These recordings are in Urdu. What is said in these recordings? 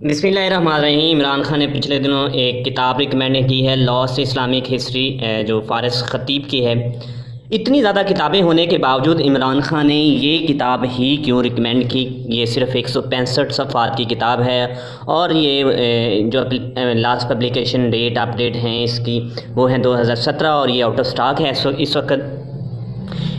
بسم اللہ الرحمن الرحیم۔ عمران خان نے پچھلے دنوں ایک کتاب ریکمینڈ کی ہے، لاسٹ اسلامک ہسٹری، جو فارس خطیب کی ہے۔ اتنی زیادہ کتابیں ہونے کے باوجود عمران خان نے یہ کتاب ہی کیوں ریکمینڈ کی؟ یہ صرف 165 صفحات کی کتاب ہے، اور یہ جو لاسٹ پبلیکیشن ڈیٹ اپڈیٹ ہیں اس کی وہ ہے 2017، اور یہ آؤٹ آف سٹاک ہے اس وقت۔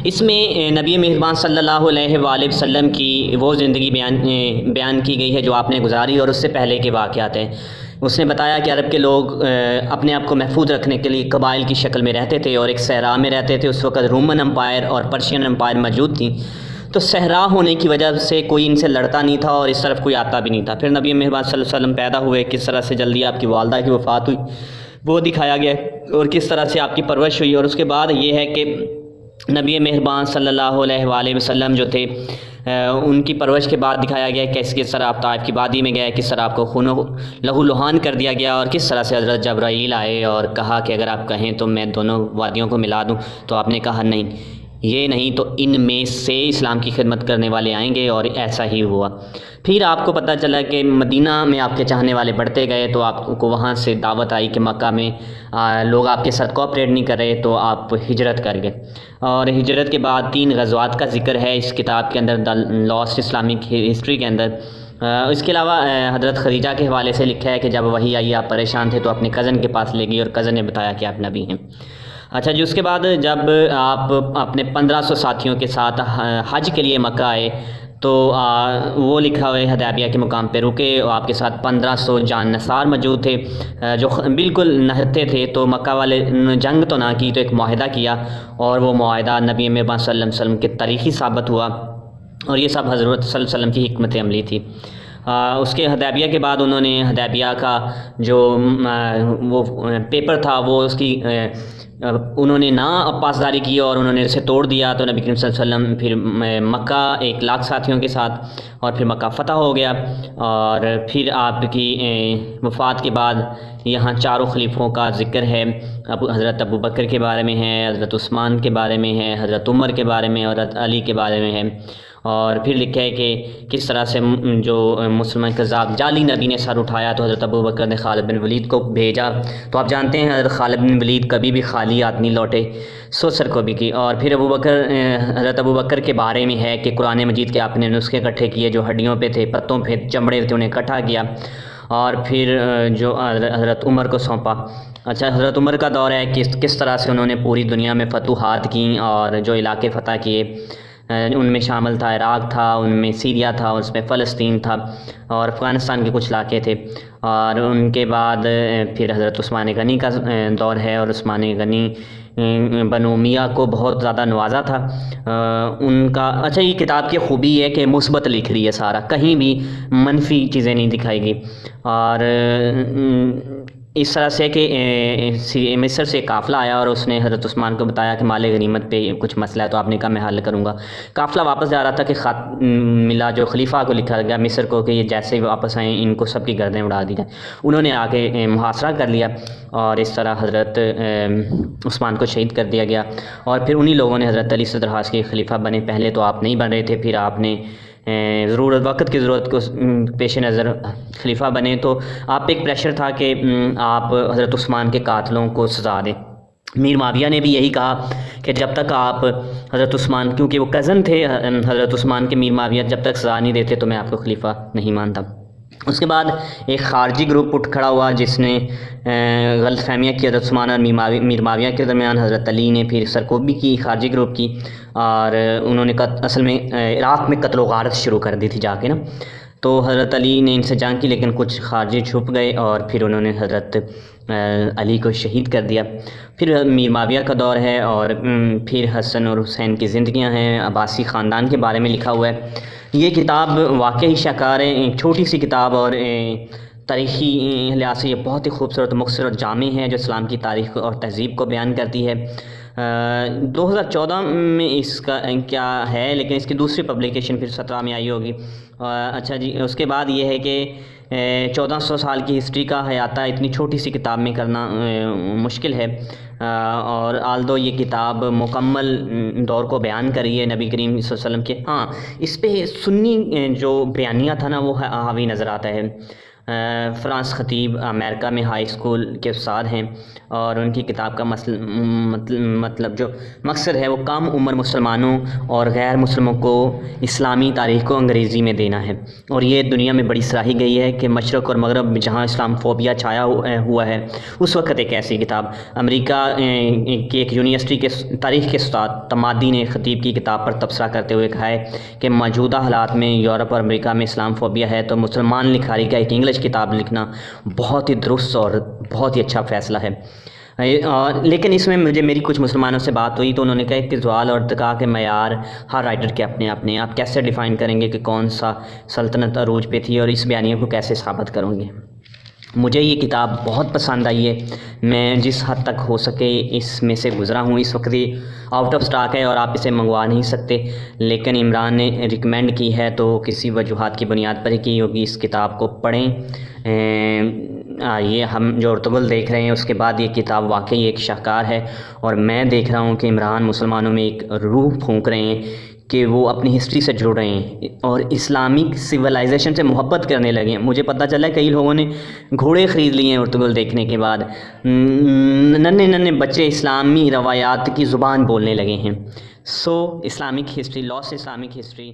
اس میں نبی مہربان صلی اللہ علیہ وآلہ وسلم کی وہ زندگی بیان کی گئی ہے جو آپ نے گزاری، اور اس سے پہلے کے واقعات ہیں۔ اس نے بتایا کہ عرب کے لوگ اپنے آپ کو محفوظ رکھنے کے لیے قبائل کی شکل میں رہتے تھے اور ایک صحرا میں رہتے تھے۔ اس وقت رومن امپائر اور پرشین امپائر موجود تھیں، تو صحرا ہونے کی وجہ سے کوئی ان سے لڑتا نہیں تھا اور اس طرف کوئی آتا بھی نہیں تھا۔ پھر نبی مہربان صلی اللہ علیہ وسلم پیدا ہوئے، کس طرح سے جلدی آپ کی والدہ کی وفات ہوئی وہ دکھایا گیا، اور کس طرح سے آپ کی پرورش ہوئی۔ اور اس کے بعد یہ ہے کہ نبی مہربان صلی اللہ علیہ وآلہ وسلم جو تھے ان کی پرورش کے بعد دکھایا گیا کہ کس طرح آپ طائف کی وادی میں گئے، کس طرح آپ کو لہو لہان کر دیا گیا، اور کس طرح سے حضرت جبرائیل آئے اور کہا کہ اگر آپ کہیں تو میں دونوں وادیوں کو ملا دوں، تو آپ نے کہا نہیں، یہ نہیں تو ان میں سے اسلام کی خدمت کرنے والے آئیں گے، اور ایسا ہی ہوا۔ پھر آپ کو پتہ چلا کہ مدینہ میں آپ کے چاہنے والے بڑھتے گئے، تو آپ کو وہاں سے دعوت آئی کہ مکہ میں لوگ آپ کے ساتھ کوآپریٹ نہیں کر رہے، تو آپ ہجرت کر گئے۔ اور ہجرت کے بعد 3 غزوات کا ذکر ہے اس کتاب کے اندر، دا لاسٹ اسلامک ہسٹری کے اندر۔ اس کے علاوہ حضرت خدیجہ کے حوالے سے لکھا ہے کہ جب وحی آئی آپ پریشان تھے تو اپنے کزن کے پاس لے گئی، اور کزن نے بتایا کہ آپ نبی ہیں۔ اچھا جی، اس کے بعد جب آپ اپنے 1500 ساتھیوں کے ساتھ حج کے لیے مکہ آئے، تو وہ لکھا ہوئے حدیبیہ کے مقام پہ رکے، اور آپ کے ساتھ 1500 جان نثار موجود تھے جو بالکل نہتے تھے۔ تو مکہ والے جنگ تو نہ کی، تو ایک معاہدہ کیا، اور وہ معاہدہ نبی مہربان صلی اللہ علیہ وسلم کے تاریخی ثابت ہوا، اور یہ سب حضرت صلی اللہ علیہ وسلم کی حکمت عملی تھی۔ اس کے حدیبیہ کے بعد انہوں نے حدیبیہ کا جو وہ پیپر تھا وہ اس کی انہوں نے نہ پاسداری کی، اور انہوں نے اسے توڑ دیا۔ تو نبی کریم صلی اللہ علیہ وسلم پھر مکہ 1 لاکھ ساتھیوں کے ساتھ، اور پھر مکہ فتح ہو گیا۔ اور پھر آپ کی وفات کے بعد یہاں 4 خلیفوں کا ذکر ہے، حضرت ابو بکر کے بارے میں ہے، حضرت عثمان کے بارے میں ہے، حضرت عمر کے بارے میں، اور حضرت علی کے بارے میں ہے۔ اور پھر لکھا ہے کہ کس طرح سے جو مسلمان کذاب جعلی نبی نے سر اٹھایا، تو حضرت ابو بکر نے خالد بن ولید کو بھیجا۔ تو آپ جانتے ہیں حضرت خالد بن ولید کبھی بھی خالی ہاتھ نہیں لوٹے، 100 سر کو بھی کی۔ اور پھر حضرت ابو بکر کے بارے میں ہے کہ قرآن مجید کے آپ نے نسخے اکٹھے کیے، جو ہڈیوں پہ تھے، پتوں پہ، چمڑے تھے، انہیں اکٹھا کیا، اور پھر جو حضرت عمر کو سونپا۔ اچھا، حضرت عمر کا دور ہے کہ کس طرح سے انہوں نے پوری دنیا میں فتوحات کیں، اور جو علاقے فتح کیے ان میں شامل تھا عراق تھا، ان میں سیریا تھا، اس میں فلسطین تھا، اور افغانستان کے کچھ علاقے تھے۔ اور ان کے بعد پھر حضرت عثمان غنی کا دور ہے، اور عثمان غنی بنو امیہ کو بہت زیادہ نوازا تھا ان کا۔ اچھا، یہ کتاب کی خوبی ہے کہ مثبت لکھ رہی ہے سارا، کہیں بھی منفی چیزیں نہیں دکھائی گئی۔ اور اس طرح سے کہ مصر سے قافلہ آیا، اور اس نے حضرت عثمان کو بتایا کہ مال غنیمت پہ کچھ مسئلہ ہے، تو آپ نے کہا میں حل کروں گا۔ قافلہ واپس جا رہا تھا کہ خط ملا جو خلیفہ کو لکھا گیا مصر کو کہ یہ جیسے ہی واپس آئیں ان کو سب کی گردنیں اڑا دی جائیں۔ انہوں نے آ کے محاصرہ کر لیا، اور اس طرح حضرت عثمان کو شہید کر دیا گیا۔ اور پھر انہی لوگوں نے حضرت علی سے درخواست کی خلیفہ بنے، پہلے تو آپ نہیں بن رہے تھے، پھر آپ نے وقت کی ضرورت کو پیش نظر خلیفہ بنے، تو آپ پہ ایک پریشر تھا کہ آپ حضرت عثمان کے قاتلوں کو سزا دیں۔ میر معاویہ نے بھی یہی کہا کہ جب تک آپ حضرت عثمان، کیونکہ وہ کزن تھے حضرت عثمان کے، میر معاویہ جب تک سزا نہیں دیتے تو میں آپ کو خلیفہ نہیں مانتا۔ اس کے بعد ایک خارجی گروپ اٹھ کھڑا ہوا جس نے غلط فہمیاں کی حضرت عثمان اور میر معاویہ کے درمیان۔ حضرت علی نے پھر سرکوبی کی، خارجی گروپ کی، اور انہوں نے اصل میں عراق میں قتل و غارت شروع کر دی تھی جا کے نا۔ تو حضرت علی نے ان سے جنگ کی، لیکن کچھ خارجی چھپ گئے، اور پھر انہوں نے حضرت علی کو شہید کر دیا۔ پھر میر معاویہ کا دور ہے، اور پھر حسن اور حسین کی زندگیاں ہیں، عباسی خاندان کے بارے میں لکھا ہوا ہے۔ یہ کتاب واقعی شاہکار ہے، ایک چھوٹی سی کتاب، اور تاریخی لحاظ سے یہ بہت ہی خوبصورت، مختصر اور جامع ہے، جو اسلام کی تاریخ اور تہذیب کو بیان کرتی ہے۔ 2014 میں اس کا کیا ہے، لیکن اس کی دوسری پبلیکیشن پھر 17 میں آئی ہوگی۔ اچھا جی، اس کے بعد یہ ہے کہ 1400 سال کی ہسٹری کا احاطہ اتنی چھوٹی سی کتاب میں کرنا مشکل ہے، اور آلدو یہ کتاب مکمل دور کو بیان کری ہے نبی کریم صلی اللہ علیہ وسلم کے۔ ہاں، اس پہ سنی جو بیانیہ تھا نا وہ حاوی نظر آتا ہے، فرانس خطیب امریکہ میں ہائی اسکول کے استاد ہیں، اور ان کی کتاب کا مطلب جو مقصد ہے وہ کم عمر مسلمانوں اور غیر مسلموں کو اسلامی تاریخ کو انگریزی میں دینا ہے، اور یہ دنیا میں بڑی سراہی گئی ہے کہ مشرق اور مغرب میں جہاں اسلام فوبیا چھایا ہوا ہے، اس وقت ایک ایسی کتاب امریکہ کی ایک یونیورسٹی کے تاریخ کے استاد تمادی نے خطیب کی کتاب پر تبصرہ کرتے ہوئے کہا ہے کہ موجودہ حالات میں یورپ اور امریکہ میں اسلام فوبیا ہے تو مسلمان لکھاری کا ایک انگلش کتاب لکھنا بہت ہی درست اور بہت ہی اچھا فیصلہ ہے۔ لیکن اس میں میری کچھ مسلمانوں سے بات ہوئی تو انہوں نے کہا کہ زوال اور ارتقاء کے معیار ہر رائٹر کے اپنے آپ کیسے ڈیفائن کریں گے کہ کون سا سلطنت عروج پہ تھی، اور اس بیانیے کو کیسے ثابت کروں گے۔ مجھے یہ کتاب بہت پسند آئی ہے، میں جس حد تک ہو سکے اس میں سے گزرا ہوں۔ اس وقت یہ آؤٹ آف سٹاک ہے اور آپ اسے منگوا نہیں سکتے، لیکن عمران نے ریکمینڈ کی ہے تو کسی وجوہات کی بنیاد پر ہی کی ہوگی۔ اس کتاب کو پڑھیں۔ یہ ہم جو ارطغرل دیکھ رہے ہیں اس کے بعد یہ کتاب واقعی ایک شاہکار ہے، اور میں دیکھ رہا ہوں کہ عمران مسلمانوں میں ایک روح پھونک رہے ہیں کہ وہ اپنی ہسٹری سے جڑ رہے ہیں اور اسلامک سویلائزیشن سے محبت کرنے لگے ہیں۔ مجھے پتہ چلا ہے کئی لوگوں نے گھوڑے خرید لیے ہیں ارطغرل دیکھنے کے بعد، ننھے بچے اسلامی روایات کی زبان بولنے لگے ہیں۔ اسلامک ہسٹری، لاس اسلامک ہسٹری